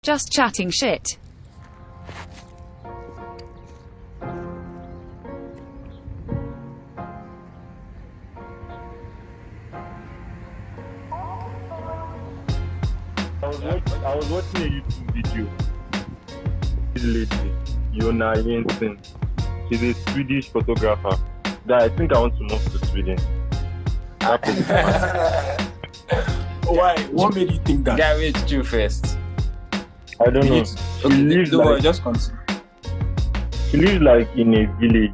just chatting shit. I was watching a YouTube video lately, Jonna Jensen. She's a Swedish photographer. That I think I want to move to Sweden. Why? What made you think that? Guy, wait, you first. I don't know. Just continue. She lives like in a village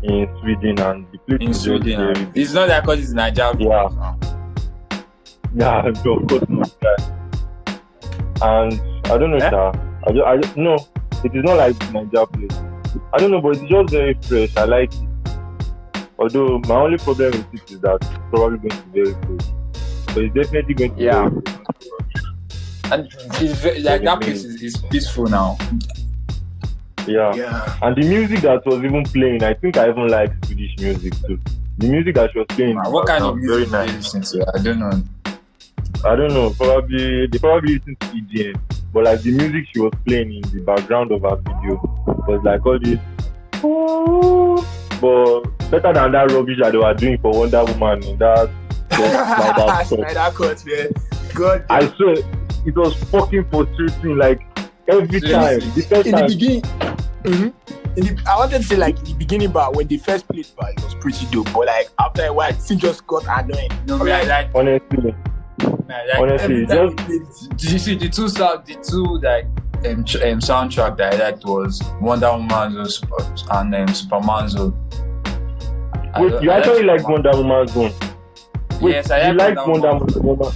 in Sweden, and the place In is just Sweden, very it's not that because it's Nigeria. Yeah. Yeah, of course not, guy. And I don't know, sir. I just no. It is not like the Nigeria place. I don't know, but it's just very fresh. I like it. Although my only problem with it is that it's probably going to be very cold. So it's definitely going to be very cold. And it's like that place is peaceful now. Yeah. And the music that was even playing, I think I even like Swedish music too. The music that she was playing. What kind of music very do you nice. listen to? I don't know. I don't know. They probably listen to EDM, but like the music she was playing in the background of her video was like all this. But better than that rubbish that they were doing for Wonder Woman in that. Snyder Cut, man. God. I swear, it was fucking frustrating. Like every time, the first In time. the beginning, I wanted to say like in the beginning, but when they first played, but it was pretty dope. But like after a while, it just got annoying. No, like Honestly, Every time just they played it, did you see the two soundtrack that I liked was Wonder Woman's and Superman's Zone. wait. You actually like Wonder Woman's Zone? Wait, Yes, I you like like Wonder Woman?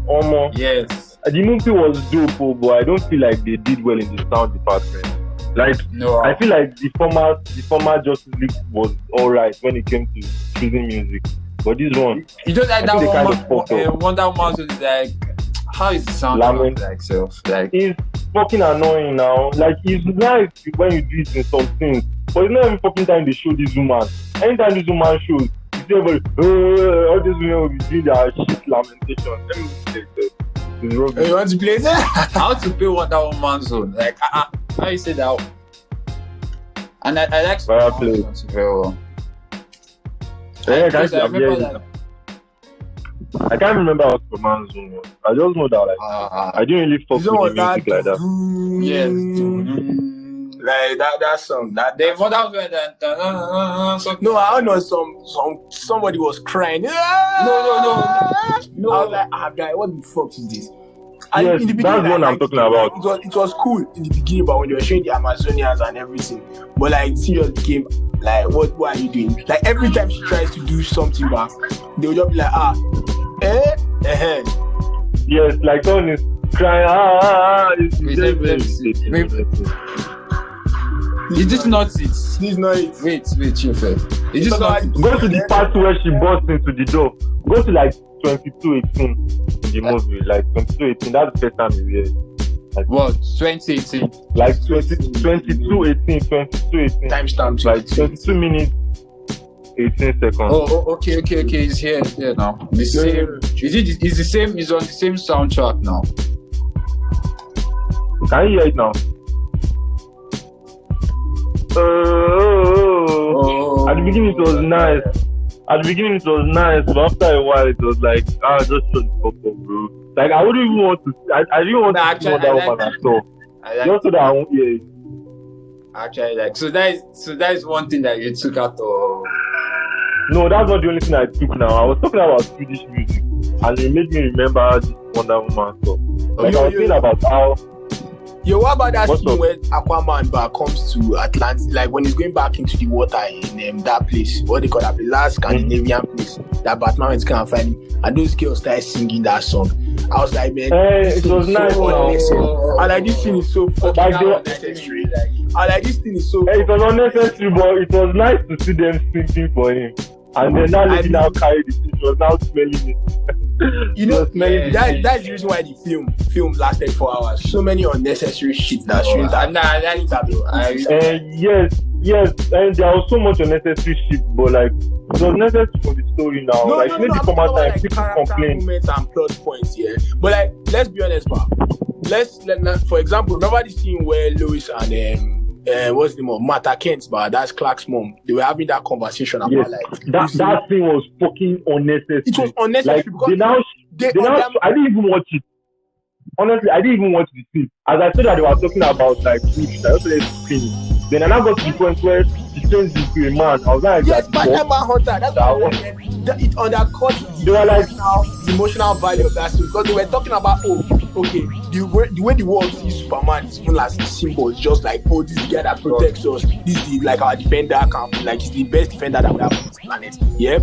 Almost. Yes. The movie was dope, but I don't feel like they did well in the sound department. Like, No. I feel like the former Justice League was alright when it came to choosing music, but this one, You don't like I think they kind of that fucked one? up. Wonder Woman's Zone is like, how is the sound Lament. like self? Like, it's fucking annoying now. Like, it's nice when you do it in some things, but it's not every fucking time they show this woman. Anytime this woman shows, you see everybody, all these women will be doing their shit lamentation. Let me say it. It's rubbish. you want to play that? how to play Wonder Woman's Zone? Like, how you say that? And I like Well Superman's Zone very well. Yeah, Because I remember yeah. that. I can't remember what Superman's Zone was. I just know that like I didn't really fuck You know with the what music like that. Yes. Like that song. The Wonder Woman. No, I don't know. Somebody was crying. No. I was like, guy, what the fuck is this? And Yes, in the that's beginning, what I I'm liked talking it. about. It was cool in the beginning, but when they were showing the Amazonians and everything, but like serious became like, what are you doing? Like every time she tries to do something back, they will just be like, Yes, like someone is crying. It's Wait, very, let very me see. irritating. Is this not it? This is not it. Wait, you first. Is this not it? Go to the part where she busts into the door. Go to like 22:18 in the movie. Like 22:18. That's the first time you hear it. Like, What? 2018. like 22:18. Timestamp. Like 22 minutes, 18 seconds. Oh, okay. It's here now. The same. Is the same? It's on the same soundtrack now. Can you hear it now? At the beginning it was nice. But after a while it was like, just shut the fuck up, bro. Like I wouldn't even want to. I didn't want to see Wonder Woman at all. Just so that I won't hear it. Actually, like so that is one thing that you took out of. No, that's not the only thing I took now. I was talking about Swedish music, and it made me remember this Wonder Woman stuff. Like I was saying about how. Yo, what about that What's scene up? where Aquaman comes to Atlantis, like when he's going back into the water in that place, what they call that, the last Scandinavian place that Batman went to come and find him, and those girls started singing that song. I was like, man, It was nice. I like this thing is so fucking Like they- unnecessary. I like this thing is so. It was unnecessary, but it was nice to see them singing for him. And then that lady now carried it. She was now smelling it. You know, smelling it. that's the reason why the film lasted 4 hours. So many unnecessary shit that shouldn't have. Yes, and there was so much unnecessary shit, but like it was necessary for the story now. Maybe I'm for my talking about, time, like, people character complain. moments and plot points, yeah. But like, let's be honest, man. for example, remember the scene where Lois and what's the name of Martha Kent, but that's Clark's mom. They were having that conversation about Yes. like That thing was fucking unnecessary. it was unnecessary Like because they now I didn't even watch it. Honestly, I didn't even watch the film. As I said that they were talking about like food, I also let's finish. Then I now got to the point where she changed into a man. I was like, yes, that Spider-Man Hunter. That's That what one. it undercut They were like- the emotional value of that scene because they were talking about okay, the way the world sees Superman is even as a symbol. It's just like this is the guy that protects us. This is the like our defender like he's the best defender that we have on this planet. Yeah,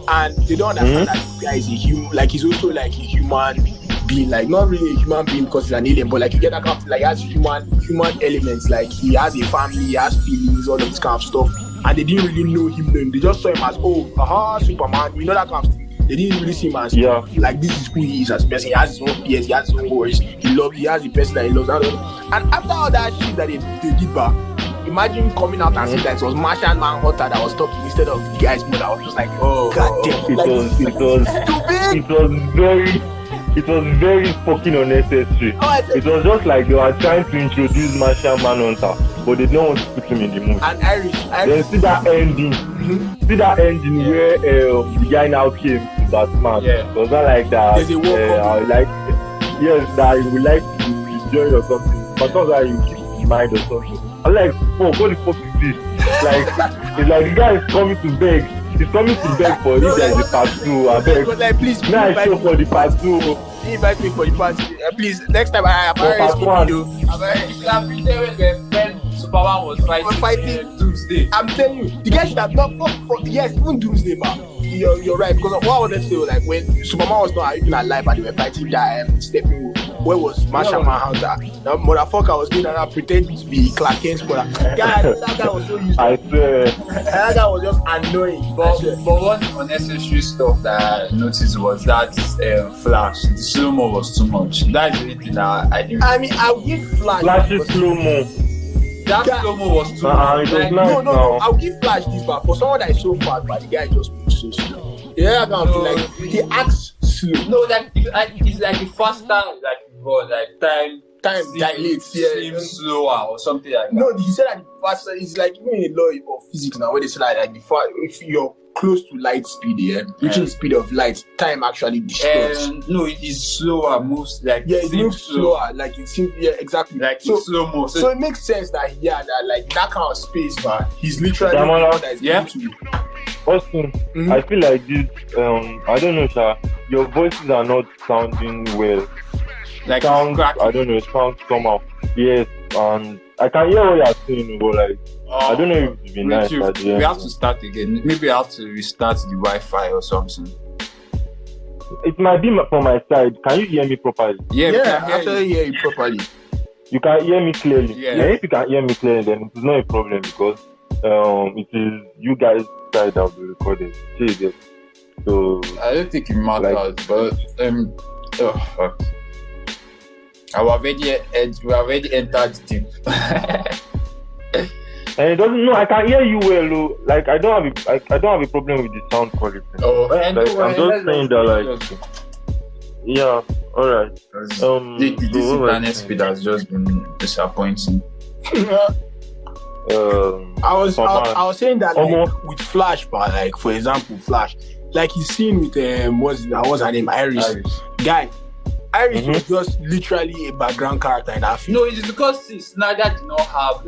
and they don't understand that this guy is a human. Like he's also like a human being, like not really a human being because he's an alien, but like you get that kind of like he has human elements. Like he has a family, he has feelings, all of this kind of stuff. And they didn't really know him. They just saw him as Superman. You know that kind of thing. They didn't really see him as like this is who he is as a person. He has his own fears, he has his own worries. He has the person that he loves. And after all that shit that they did back, imagine coming out and saying that it was Martian Manhunter that was talking instead of the guy's mother. I was just like, god damn. It was very fucking unnecessary. It was just like they were trying to introduce Martian Manhunter, but they don't want to put him in the movie. And Irish. Then see that ending. See that ending where the guy now came to Batman. Yeah. It was not like that. There's a walk that he would like to join or something. But not that you keep in mind or something. I'm like, what the fuck is this? It's like the guy is coming to beg. He's coming to beg for if there's a part 2. I beg. But like, please Now I show for the part 2. invite me for the party. Please, next time I have part one. you. When Superman was fighting Doomsday. I'm telling you, the guy should have not yes, even Doomsday, man. You're right, because what I wanted to say was like when Superman was not even alive and they were fighting that Steppenwolf. Where was Martian Manhunter? That motherfucker was doing that pretending to be Clark Kent's brother. Guy, that guy was so useless. I swear. That guy was just annoying. But one unnecessary stuff that I noticed was that Flash, the slow-mo was too much. That's the only thing that I didn't. I mean, I'll give Flash. Flash is slow-mo. That slow-mo was too much. It was Like, nice. No, I'll give Flash this back. For someone that is so fast, but the guy just moves so slow. Yeah, I can't feel like he acts slow. no, like it's like the faster, like God, like time dilates. seems slower or something like that. No, he said that the faster it's like even in the law of physics now, where they say like the far if you're close to light speed, reaching the speed of light, time actually distorts. No, it is slower, moves like It seems moves slower, like it seems exactly. like so it's slow mo. so it makes sense that that like that kind of space, but he's literally the Damola, one that is going to Austin, I feel like this, I don't know, sir, your voices are not sounding well. like Sounds, cracking. I don't know, it sounds somehow. Yes, and I can hear what you're saying, but like, I don't know if it's been nice. We have to start again. Maybe I have to restart the Wi-Fi or something. It might be from my side. Can you hear me properly? Yeah, we can after hear you hear it properly. You can hear me clearly. Yeah. And if you can hear me clearly, then it is not a problem because it is you guys' side that will be recorded. See this. So I don't think it matters, but fuck. We have already entered deep. and it doesn't. No, I can hear you well. Though. Like I don't have a problem with the sound quality. And Like, I'm just saying that, like, yeah. All right. this so what was internet I speed has just been disappointing. I was saying that like, Almost. with Flash, but like for example, Flash, like he's seen with what's her name, Iris. Guy. Iris was just literally a background character in that film. No, it's because Snyder did not have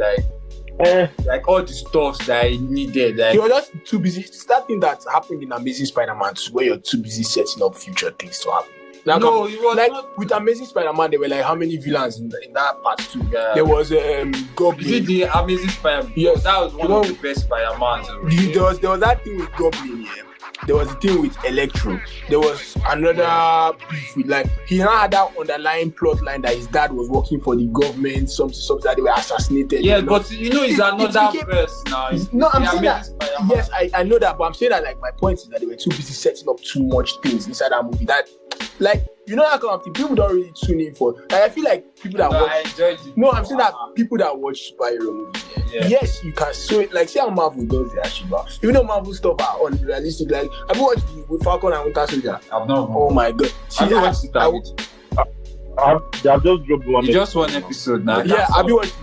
like all the stuff that he needed. Like, He was just too busy. It's that thing that happened in Amazing Spider-Man 2 where you're too busy setting up future things to happen. Like, no, it was like not. with Amazing Spider-Man, there were like how many villains in that part 2? Yeah. There was Is it Goblin. the Amazing Spider-Man? Yes. That was one of the best Spider-Mans. There was that thing with Goblin, yeah. There was a thing with Electro. There was another beef with like he now had that underlying plot line that his dad was working for the government, something that they were assassinated. Yeah, you know? but you know, it's another verse now. No, I'm The saying that. Amazing Spider-Man. Yes, I know that, but I'm saying that like my point is that they were too busy setting up too much things inside that movie. That like you know that kind of thing people don't really tune in for. Like I feel like people that No, watch. I enjoyed it. No, I'm saying that people that watch superhero movies, yes, you can show it. Like, see how Marvel does their shit, but even though Marvel stuff are unrealistic, like, have you watched with Falcon and Winter Soldier? I've not. Oh my god! See, Have you watched it? they have just dropped one. It's just one episode now. Yeah, That's have you all. watched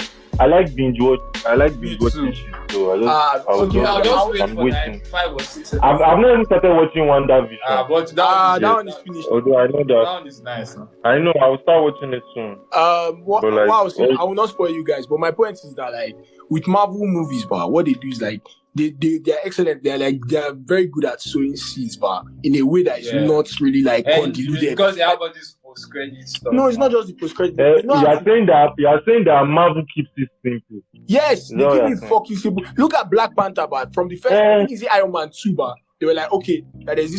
it? I like binge watch. I like Me binge watching too. shit. So I So was you I'll just, just wait I'm for waiting. like 5 or 6 I've episodes. not even started watching WandaVision. But that That yes. one is finished. Although I know that. one is nice. Huh? I know I will start watching it soon. What, But, like, what I was saying, all- I will not spoil you guys, but my point is that like with Marvel movies, but what they do is like they are excellent. They are very good at sowing seeds, but in a way that is Yeah. not really like And convoluted. because they have all this post credit stuff. No, it's not just the post credit. You are saying that Marvel keeps it simple. Yes, they No, give yeah. it fucking simple. Look at Black Panther, but from the first, I think it's the Iron Man 2, but they were like, okay, that there's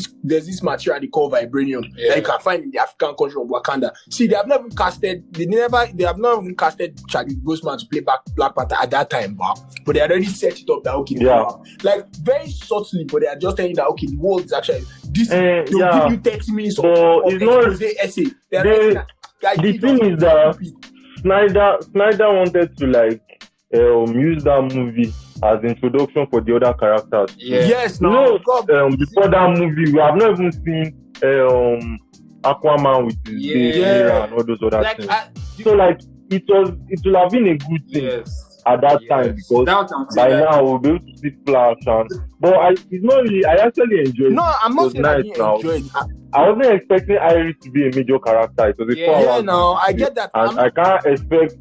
this material they call vibranium that you can find in the African country of Wakanda. See, they have not even casted Chadwick Boseman to play Black Panther at that time, but they already set it up that okay, Yeah. like very subtly, but they are just telling you that okay, the world is actually this. They'll yeah. give you 30 minutes of But it's not- expose essay. They are they- writing that, guys, the this thing doesn't is that- repeat. Snyder wanted to like use that movie as introduction for the other characters. Yeah. Yes, You no, know, God, before that movie, we have not even seen Aquaman with his Yeah. big hair and all those other Like, things. So like it will have been a good thing yes. at that time Yes. because That I'm by saying, now we'll be able to see Flash it's not really. I actually enjoyed no, it. I'm It not was saying I nice didn't now. enjoy it. I wasn't expecting Iris to be a major character. It was a Yeah. 4 Yeah, hours no, I movie, get that. and I can't expect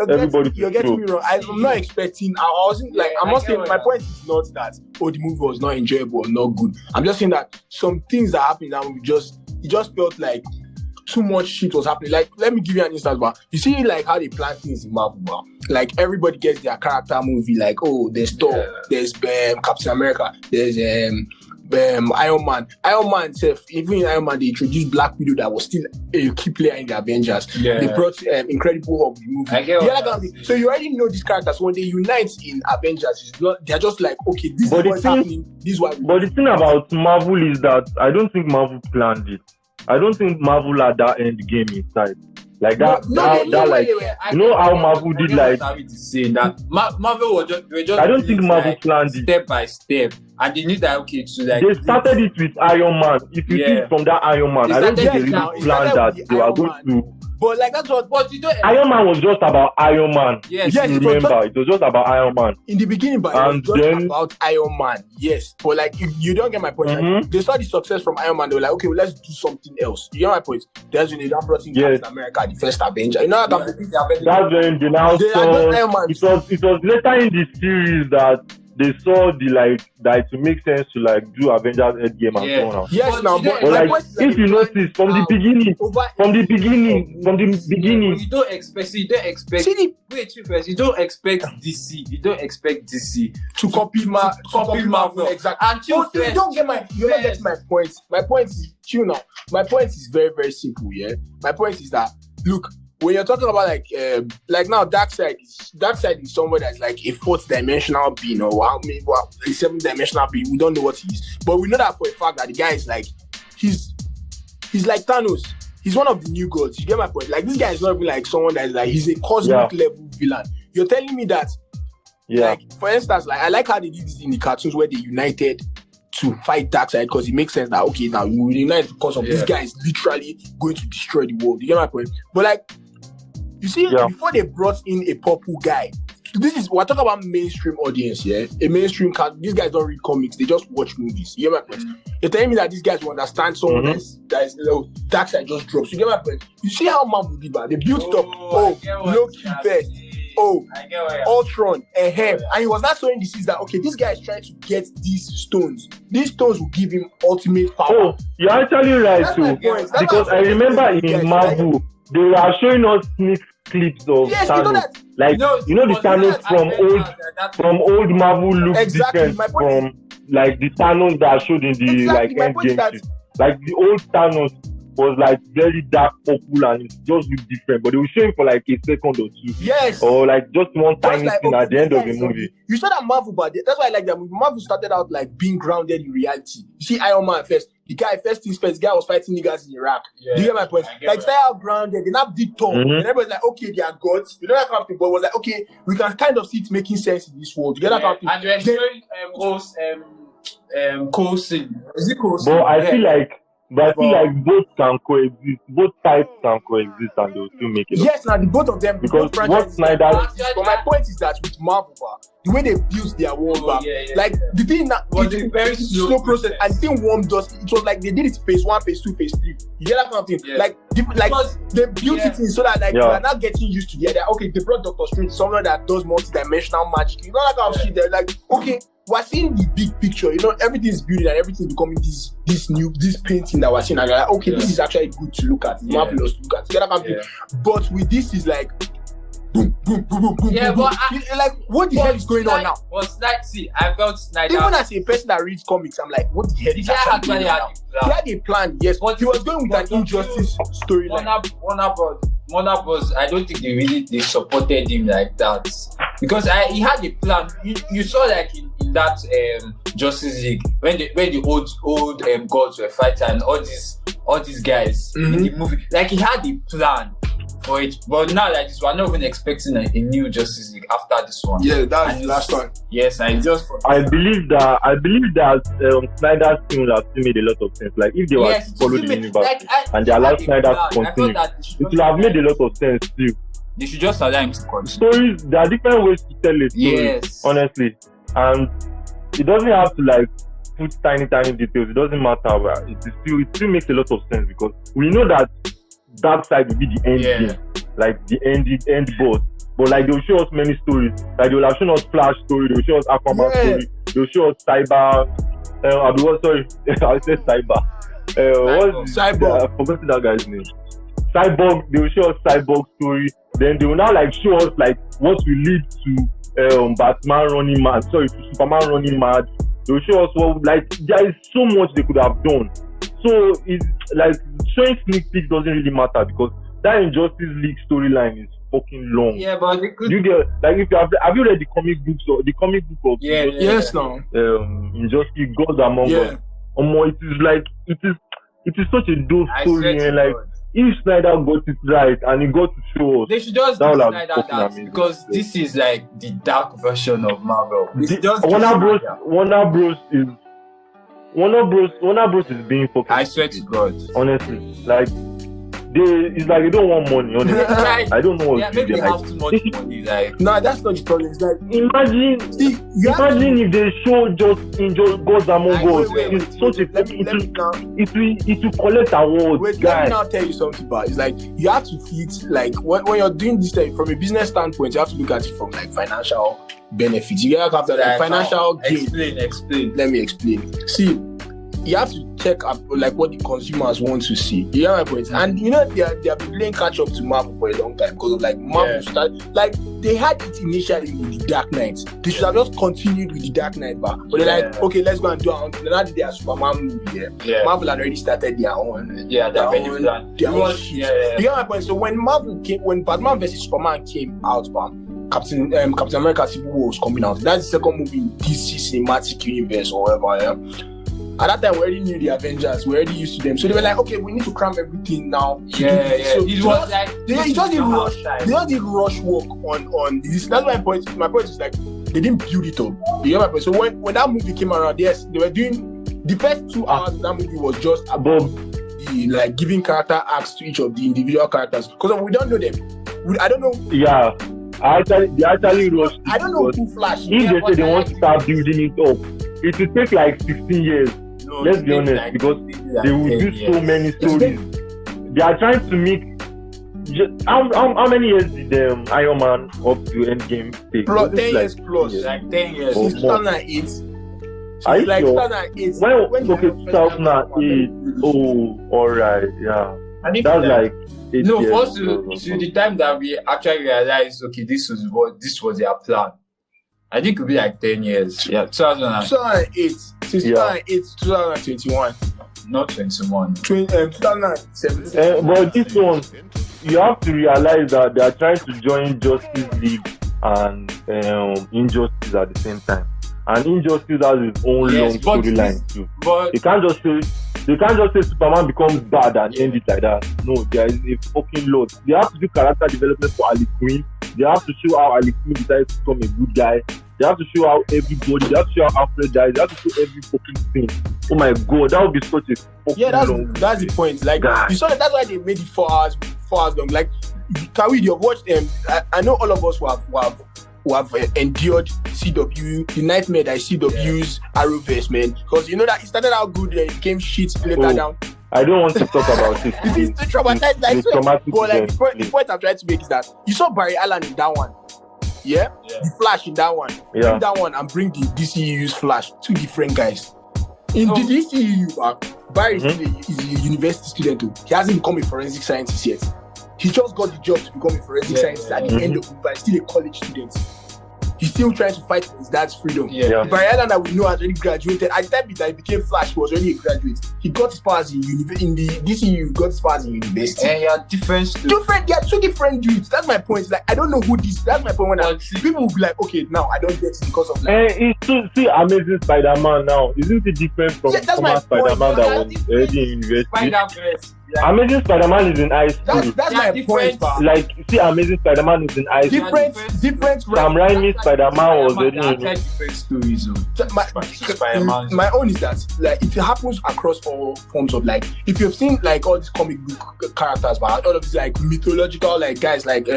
everybody to You're getting me show. wrong. I'm not expecting. I wasn't like. I'm I not get saying. what My you're point is not that the movie was not enjoyable or not good. I'm just saying that some things that happened that movie it just felt like too much shit was happening. Like, let me give you an instance, but you see, like how they plan things in Marvel, but like everybody gets their character movie. Like, oh, there's Thor, Yeah. there's Captain America, there's Iron Man. Iron Man itself, even in Iron Man, they introduced Black Widow that was still a key player in the Avengers. Yeah. They brought Incredible Hulk, the movie. I get what Yeah, like, you're I mean, saying. so you already know these characters when they unite in Avengers. They're just like, okay, this But is the what's thing- happening. This is why. But the thing about Marvel is that I don't think Marvel planned it. I don't think Marvel had that end game inside. Like that, you know how Marvel did, like- saying that Marvel were just I don't doing think it, Marvel like, planned it. step by step, and they knew that okay, to like They started it with Iron Man. If you Yeah. think from that Iron Man, They I don't think started they it now. really It planned started that with they were Iron going Man. to. But like that's what. But you don't. Iron Man was just about Iron Man. Yes, Yes, You it was remember, it was just about Iron Man. in the beginning, but it And was just then- about Iron Man. Yes, but like you don't get my point. Like, Mhm. they saw the success from Iron Man. They were like, okay, well, let's do something else. You get my point? That's when they now brought in Yes. Captain America, the first Avenger. You know how Captain That's when they now They are saw. just Iron Man. It was later in the series that they saw that it makes sense to like do Avengers Endgame and Yeah. so on. Yes, But now, you but don't- But my like, point is that if you they notice from the planned beginning, over from the beginning, You don't expect. You don't expect. See the Wait, first. You don't expect DC. You don't expect DC to copy Marvel. Exactly. And you You first. don't get you're not getting my point. My point is, chill now. My point is very, very simple, yeah? My point is that, look, when you're talking about like now, Darkseid is someone that's like a 4th dimensional being or a 7th dimensional being. We don't know what he is. But we know that for a fact that the guy is like, he's like Thanos. He's one of the new gods. You get my point? Like, this guy is not even like someone that is like, he's a cosmic level villain. You're telling me that, yeah, like, for instance, like, I like how they did this in the cartoons where they united to fight Darkseid because it makes sense that, okay, now you will unite because of this guy is literally going to destroy the world. You get my point? But, like, you see, before they brought in a purple guy, we're talking about mainstream audience, yeah? A mainstream these guys don't read comics, they just watch movies. You get my point? You're telling me that these guys will understand someone that is Darkseid just drops. You get my point? You see how Marvel did that? They built it up. Loki first. I get what you're Ultron, and he was not showing this is that okay, this guy is trying to get these stones. These stones will give him ultimate power. Oh, you're actually right That's my too. point. That's Because my I point. remember Yes, in Marvel, they were showing us sneak clips of Yes, you know Thanos. that. Like, you know the Thanos from old Marvel looks Exactly, different my point from like the Thanos that I showed in the Exactly, my like point is Endgame that- shit. Like the old Thanos was like very dark purple and it just looked different, but they will show him for like a second or two, Yes. or like just one Just tiny like, thing okay, at the end this of guy the is movie. You saw that Marvel, but that's why I like that movie. Marvel started out like being grounded in reality. You see Iron Man first. The guy the guy was fighting niggas in Iraq. Yeah, Do you get my point? I get Like what- start out grounded, they now did Thor. Mhm. And everybody's like, okay, they are gods. You know that kind of thing. But it was like, okay, we can kind of see it making sense in this world. You get that kind of thing? And you're showing Coulson. Is it Coulson? But I feel like But I feel But- like both can coexist. Both types can coexist, and they'll still make it. Yes, now the both of them, the Because both franchises. what Snyder- But my point is that with Marvel, the way they built their world, like the thing that Was a very slow process, and the thing warmed us. It was like they did it phase 1, phase 2, phase 3. You get that kind of thing? Yeah. Like Because- they built it in so that like Yeah. we are not getting used to the idea. Okay, they brought Doctor Strange, someone that does multi-dimensional magic. You know that kind of shit. They're like, okay, we're seeing the big picture. You know, everything is building and everything is becoming this painting that we're seeing. And you're like, okay, this is actually good to look at. It's marvelous to look at. You get that kind of thing? But with this is like boom, boom, boom, boom, boom. Yeah, boom, but boom. Like what the hell is going on now? I felt Snyder. Even as a person that reads comics, I'm like, what the hell is Yeah, actually going on now? yeah. He had a plan, yes, But- he was going with but an injustice storyline. Warner Bros. I don't think they supported him like that because he had a plan. You saw like in that Justice League when the old gods were fighting and all these guys in the movie, like he had a plan for it. But now like this, we're not even expecting a new Justice League after this one. Yeah, that's And the last one. Yes, and just for I believe that Snyder's film would have still made a lot of sense. Like if they were to follow the universe and they allow Snyder to continue, it would have made a lot of sense too. They should just allow him to continue. Stories, there are different ways to tell a story, Yes. honestly, and it doesn't have to like put tiny details. It doesn't matter. But it still makes a lot of sense because we know that Darkseid will be the end game, like the end boss. But like they'll show us many stories. Like they'll have shown us Flash story, they'll show us Aquaman story, they'll show us Cyber. I said Cyber. Cyborg. I forgot that guy's name. Cyborg. They will show us Cyborg story. Then they will now like show us like what will lead to Batman running mad. Sorry, to Superman running mad. They will show us what like there is so much they could have done. So it's like showing sneak peek doesn't really matter because that Injustice League storyline is fucking long. Yeah, but they could. You get like if you have you read the comic books or the comic book of Yes, no. Injustice Gods Among Us? It is like it is such a dope I story swear and to like God. if Snyder got it right and he got to show us. They should just That do would have Snyder fucking that amazing. because this is like the dark version of Marvel. It's just Warner Bros is being fucking. I swear to God. honestly, like it's like they don't want money. Honestly, Right. I don't know what Yeah, to do. maybe they Like, have too much money. Like, No, that's not the problem. It's like imagine see, you have Imagine if they show just enjoy Gods Among Us. wait, It's such a let me now. it will collect awards, Wait, let me guys. now tell you something about. It's like you have to fit like when you're doing this thing from a business standpoint, you have to look at it from like financial benefits. You have to like financial gain. explain. Let me explain. See, you have to check up like what the consumers want to see. You get my point? And you know they have been playing catch up to Marvel for a long time because of like Marvel started like they had it initially with the Dark Knight. They should have just continued with the Dark Knight but they're like, okay, let's go and do our own. Now that they are Superman movie, Marvel had already started their own. Yeah, their they're own- plan. their own shit. Yeah. You get my point? So when Batman vs Superman came out, Captain America Civil War was coming out. That's the second movie in DC cinematic universe or whatever. At that time, we already knew the Avengers. We already used to them. So they were like, okay, we need to cram everything now. to do this. So It was like they just didn't rush. time. They just did rush work on this. That's my point. My point is like they didn't build it up. You get my point? So when that movie came around, yes, they were doing the first 2 hours of that movie was just about the like giving character arcs to each of the individual characters. Because we don't know them. I don't know. Yeah, they actually rushed. I don't know because who Flash. If they say they want to start building it up, it will take like 16 years. No, Let's be honest, like, because like they will 10 do so years. many stories. They are trying to make. How many years did Iron Man up to Endgame take? Plus, It's 10 years plus. Like 10 years. Oh, Since more. 2008. Are you Like sure? 2008. When okay, 2008. Oh, alright, yeah. And if That's like, like 8 no, years. for us to the time that we actually realized, okay, this was their plan. I think it would be like 10 years. Yeah, 2008. Since 2008 to 2021. not 21. 2017. But this one, you have to realize that they are trying to join Justice League and Injustice at the same time. And Injustice has its own Yes, long but storyline too. But They can't just say Superman becomes bad and end it like that. No, there is a fucking lot. They have to do character development for Ali Queen. They have to show how Ali Queen decides to become a good guy. They have to show how everybody. They have to show how Alfred dies. They have to show every fucking thing. Oh my god, that would be such a Yeah, that's the point. Like, God. you saw that's why they made it 4 hours long. Like, can we have watched them? I know all of us who have endured CW, the nightmare that is CW's Arrowverse, man. Because you know that it started out good and it became shit later down. I don't want to talk about it. This is too traumatized. Like, The traumatic but like event. the point I'm trying to make is that you saw Barry Allen in that one. Yeah? The Flash in that one. Yeah. Bring that one and bring the DCU's Flash. 2 different guys. In the DCU, Barry is a university student too. He hasn't become a forensic scientist yet. He just got the job to become a forensic scientist at the end of the year. He's still a college student. He's still trying to fight for his dad's freedom. Barry Allen, that we know, has already graduated. At the time that he became Flash, he was already a graduate. He got his powers in the DCU, got his powers in university. And you are different. They are 2 different dudes. That's my point. Like, I don't know who this. That's my point. When people will be like, okay, now I don't get it because of like. It's to see Amazing Spider-Man now. Isn't it different from that's my former point. Spider-Man that was already in university? Spider-Verse. Amazing Spider-Man is in high school. That's my point, pal. Like, see, Amazing Spider-Man is in high school. Different. Sam Raimi's Spider-Man was already in different stories. My own is that like it happens across all forms of like if you've seen like all these comic book characters, but all of these like mythological like guys like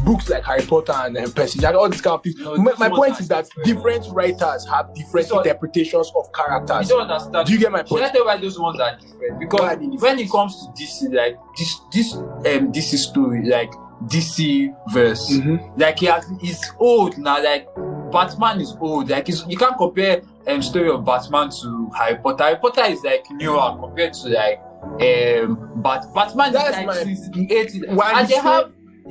books like Harry Potter and Percy Jackson, all these kind of things. My point is that different writers have different interpretations of characters. You don't understand. Do you get my point? Should I tell you why those ones are different? Because when it comes to DC, like this DC story, like DC verse, like he's old now. Like Batman is old. Like you can't compare story of Batman to Harry Potter. Harry Potter is like newer compared to like Batman. That's is like my since the 80s.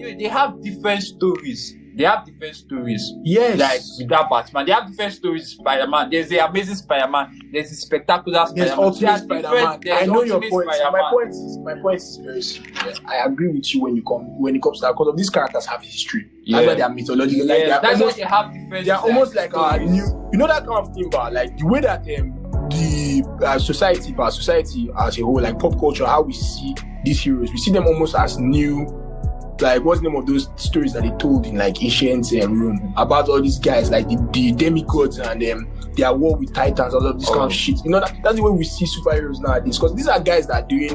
And they have different stories. They have different stories. Yes. Like with that Batman. They have different stories. Spider-Man. There's the Amazing Spider-Man. There's the Spectacular Spider-Man. There's Ultimate Spider-Man. I know your Ultimate point. Spider-Man. My point is very simple. I agree with you when it comes to that because of these characters have history. That's why they are mythological. Like that's why they have different. They are almost like new. You know that kind of thing, but like the way that the society as a whole, like pop culture, how we see these heroes, we see them almost as new. Like, what's the name of those stories that they told in like ancient Rome about all these guys, like the demigods and their war with titans, all of this kind of shit. You know, that's the way we see superheroes nowadays. Because these are guys that are doing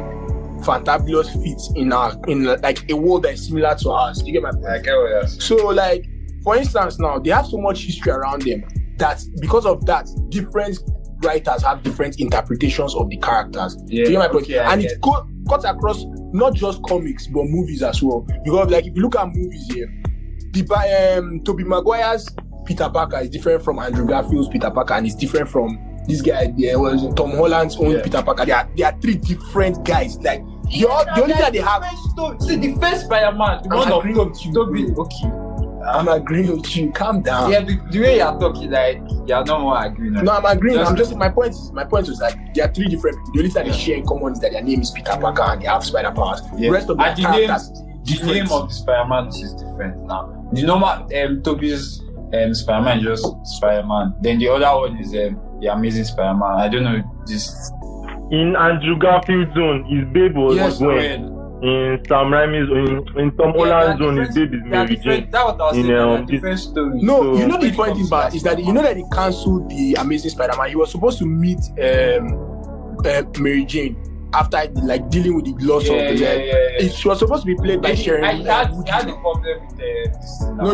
fantabulous feats in like a world that is similar to ours. Do you get my point? I get what you're saying. So, like, for instance, now they have so much history around them that because of that, different writers have different interpretations of the characters. Do you get my point? And it cuts across not just comics but movies as well. Because like if you look at movies here, Tobey Maguire's Peter Parker is different from Andrew Garfield's Peter Parker, and it's different from this guy. There was Tom Holland's own Peter Parker. They are 3 different guys. Like the only thing they have. See the first Spider-Man, the one of Tobey. Okay. I'm agreeing with you. Calm down. Yeah, the way you're talking, like you're not more agreeing. No, I'm agreeing. I'm just my point is like there are 3 different people. The only thing they share in common is that their name is Peter Parker and they have spider powers. The rest of the characters, the name of the Spider-Man is different now. The normal Tobey's Spider-Man is just Spider-Man. Then the other one is the Amazing Spider-Man. I don't know this. In Andrew Garfield's zone, his babe was Gwen. In Sam Raimi's, in Tom Holland's zone, his baby is Mary Jane. That's what I was saying. Different stories. No, so, you know the funny thing about is that you know that they cancelled the Amazing Spider-Man. He was supposed to meet Mary Jane after like dealing with the loss of the She was supposed to be played by Sharon. I had a problem with this. No.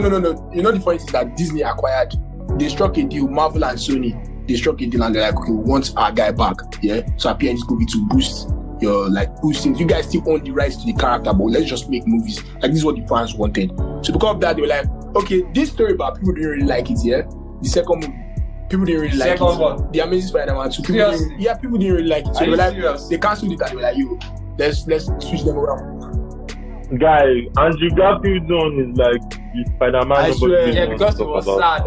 You know the funny thing is that Disney acquired. They struck a deal. Marvel and Sony. They struck a deal and they're like, okay, we want our guy back. Yeah. So appear in this movie to boost. Your like boosting, you guys still own the rights to the character, but let's just make movies. Like this is what the fans wanted. So because of that, they were like, okay, this story about people didn't really like it. Yeah, the second movie, people didn't really like it. One. The Amazing Spider-Man 2, people didn't really like it. So they were like, they cancelled it and they were like, yo, let's switch them around. Guy, Andrew Garfield's zone is like the Spider-Man. Because it was sad.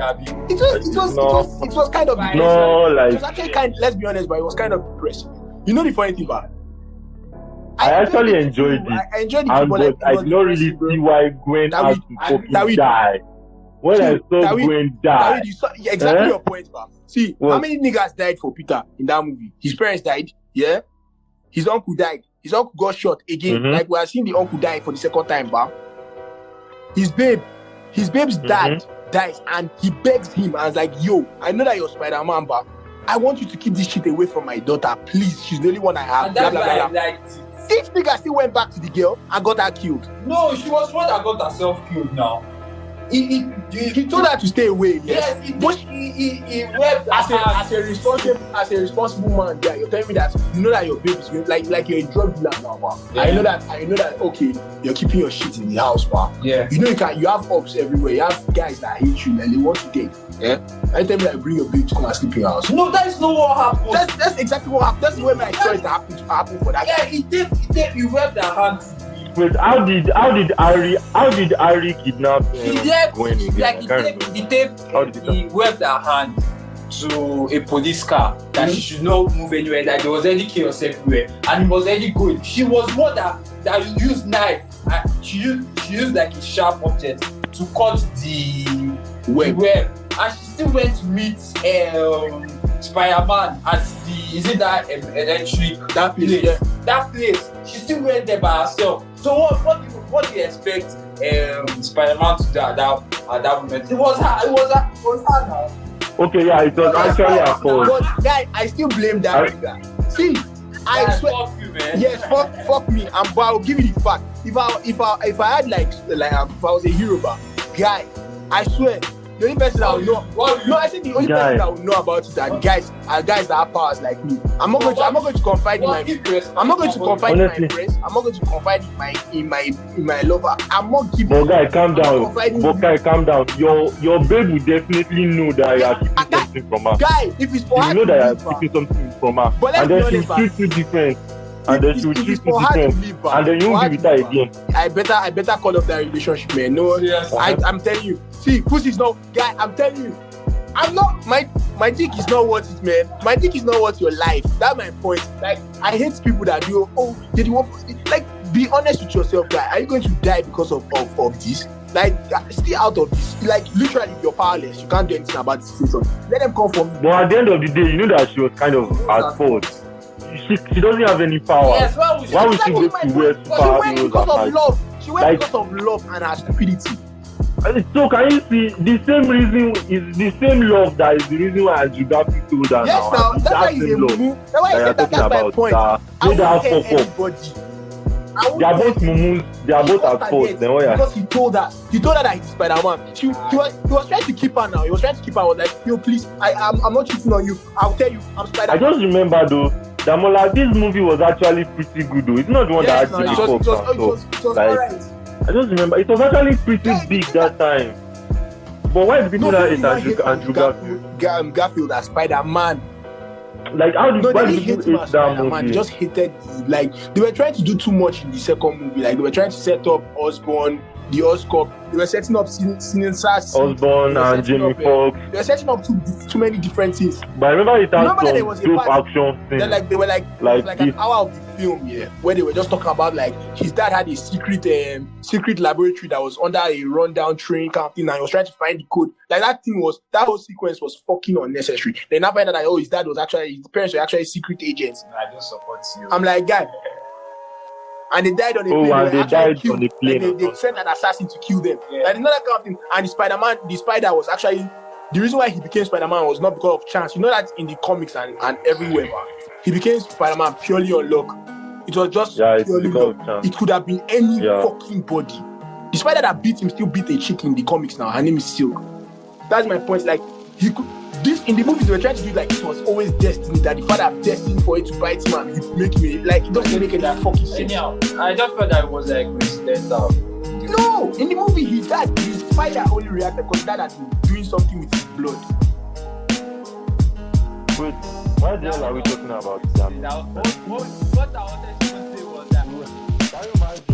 It was kind of like it was actually kind. Let's be honest, but it was kind of depressing. You know the funny thing about it? I actually enjoyed it. I enjoyed it, but I don't really see why Gwen had to fucking die. When I saw Gwen die. Exactly your point, man. See, how many niggas died for Peter in that movie? His parents died, yeah? His uncle died. His uncle got shot again. Like we are seeing the uncle die for the second time, bam. His babe's dad dies and he begs him and is like, yo, I know that you're Spider-Man, but I want you to keep this shit away from my daughter, please. She's the only one I have. And Blah, that's blah, why blah, I blah. liked it. This nigga still went back to the girl and got her killed. No, she was one that got herself killed now. He Told her to stay away. yes, he wept As her hand. a responsible man, yeah, you're telling me that you know that your baby's going like you're a drug dealer now, man. Yeah. I know that okay, you're keeping your shit in the house, man. Yeah. You know you have ops everywhere. You have guys that hate you and they want to take. Yeah. I tell me that bring your baby to come and sleep in your house. No, that is not what happened. That's exactly what happened. That's the way my choice happened for that. Yeah, he wept her hand. Wait, how did Ari kidnap He left, Gwen again? like How did he waved her hand to a police car that she should not move anywhere, that there was any chaos everywhere, and he was already good. She was more that used knife. She used like a sharp object to cut the web, and she still went to meet Spider-Man at that electric That place, place. yeah. That place, she still went there by herself. So what do you expect Spider-Man to do at that moment? It was her now. Okay, yeah, it was actually her fault. But guy, I still blame that nigga. See, I Yeah, swear. fuck you, man. Yes, fuck me. But I'll give you the fact. If I had like if I was a hero, guy, I swear the only person that will know. No, I said the only person that will know about it are guys that have powers like me. I'm not going to confide in my friends. I'm not going to confide in my friends. I'm not going to confide in my lover. I'm not giving. But guy, calm down. Confiding Calm down. Your babe will definitely know that you are keeping something from her. Guy, if it's for her, You know that you to are leave keeping something from her, But let's and then be she honest, will treat you different. And then she will if treat it's you for her to different. leave, And then you for won't her be with to her leave, again. I better call up that relationship, man. No, Yes. I'm telling you. See, pussy's not, guy. I'm telling you. I'm not. My dick is not worth it, man. My dick is not worth your life. That's my point. Like, I hate people that do. Oh, did you want? Like, be honest with yourself, guy. Are you going to die because of this? Like, stay out of this. Like, literally, you're powerless. You can't do anything about the situation. Let them come for me. But at the end of the day, you know that she was kind of at fault. She doesn't have any power. Yes, why would she go to where She went because of superheroes love. She went Like- because of love and her stupidity. So can you see the same reason is the same love that is the reason why Andrew Garfield told her Yes, now that's why that you same love move. That's why I that said you're that's talking my about. point. I Made her won't hurt fuck up. anybody. They are both mumus. They are both at fault. Then what? Because he told her that he's Spider-Man. He was trying to keep her now. He was trying to keep her. I was like, yo, please, I'm not cheating on you. I'll tell you, I'm I Spider-Man. just remember though, Damola, this movie was actually pretty good though. It's not the one Yes, that no, actually it was like, alright. I just remember it was actually pretty Yeah, big that time. But why did people No, that people hate hate Andrew Garfield? Garfield as Spider-Man. Like No, why they did didn't hate people him hate as that Spider-Man. They movie? just hated like they were trying to do too much in the second movie. Like they were trying to set up Osborn, the Oscorp. They were setting up Sinister. Osborn and Jamie Foxx. They were setting up too many different things. But I remember it had Remember that there was a dope part- action Then scenes. they were like Like an this. hour of the film, yeah, where they were just talking about like his dad had a secret laboratory that was under a rundown train kind of thing, and he was trying to find the code. Like that whole sequence was fucking unnecessary. Then I find out that his parents were actually secret agents. I don't support you. I'm like, guy. And they died on a Oh, plane. and were they actually died killed. on a plane Like, they or sent an assassin to kill them. Yeah. Like another kind of thing. And the spider was actually the reason why he became Spider-Man was not because of chance. You know that in the comics and everywhere, man, he became Spider-Man purely on luck. It was just Yeah, it's purely because luck. of chance. It could have been any Yeah. fucking body. The spider that beat him still beat a chick in the comics now. Her name is Silk. That's my point. Like he could. This in the movies they were trying to do like it was always destiny, that the father destined for it to bite him and he make me like it doesn't make any fucking sense. Anyhow, I just felt that it was like coincidental. No, in the movie his spider only reacted because dad had been doing something with his blood. Wait, why the hell are we talking about that? Now, what I wanted to say was that Can you imagine?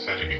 Setting